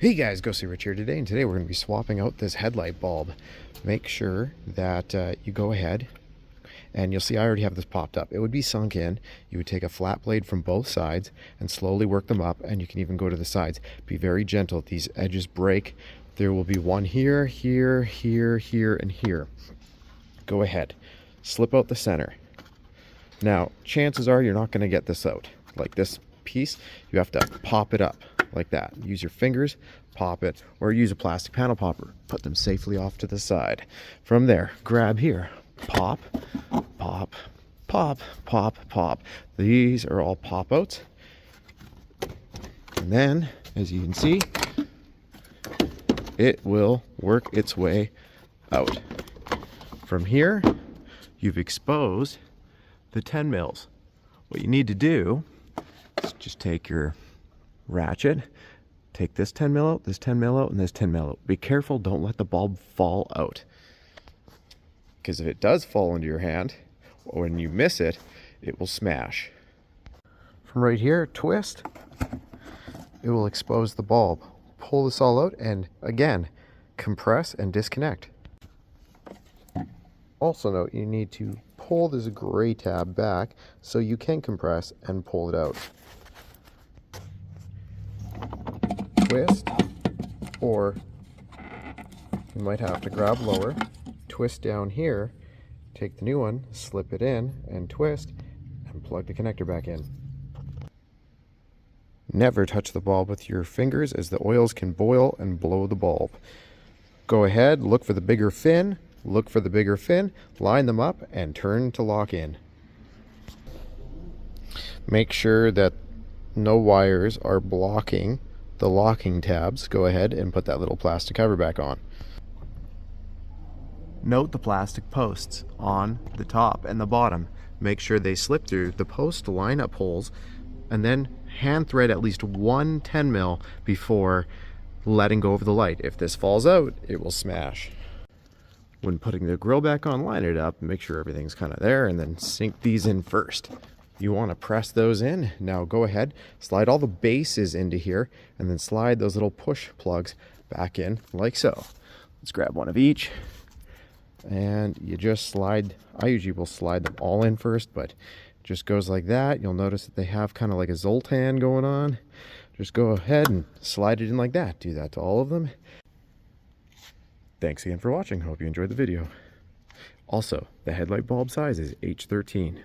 Hey guys, Ghostly Rich here today, and today we're going to be swapping out this headlight bulb. Make sure that you go ahead, and you'll see I already have this popped up. It would be sunk in. You would take a flat blade from both sides and slowly work them up, and you can even go to the sides. Be very gentle. These edges break. There will be one here, here, here, here, and here. Go ahead. Slip out the center. Now, chances are you're not going to get this out. Like this piece, you have to pop it up. Like that. Use your fingers, pop it, or use a plastic panel popper. Put them safely off to the side. From there, grab here. Pop, pop, pop, pop, pop. These are all pop outs. And then, as you can see, it will work its way out. From here, you've exposed the 10 mils. What you need to do is just take your ratchet, take this 10 mil out, this 10 mil out, and this 10 mil out. Be careful, don't let the bulb fall out. Because if it does fall into your hand, or when you miss it, it will smash. From right here, twist, it will expose the bulb. Pull this all out, and again, compress and disconnect. Also note, you need to pull this gray tab back so you can compress and pull it out. Twist, or you might have to grab lower, twist down here, take the new one, slip it in, and twist, and plug the connector back in. Never touch the bulb with your fingers, as the oils can boil and blow the bulb. Go ahead, look for the bigger fin, line them up, and turn to lock in. Make sure that no wires are blocking the locking tabs. Go ahead and put that little plastic cover back on. Note the plastic posts on the top and the bottom. Make sure they slip through the post line up holes, and then hand thread at least one 10 mil before letting go of the light. If this falls out, it will smash. When putting the grill back on, line it up, make sure everything's kind of there, and then sink these in first. You want to press those in. Now go ahead, slide all the bases into here, and then slide those little push plugs back in like so. Let's grab one of each, and you just slide. I usually will slide them all in first, but it just goes like that. You'll notice that they have kind of like a Zoltan going on. Just go ahead and slide it in like that. Do that to all of them. Thanks again for watching. Hope you enjoyed the video. Also, the headlight bulb size is H13.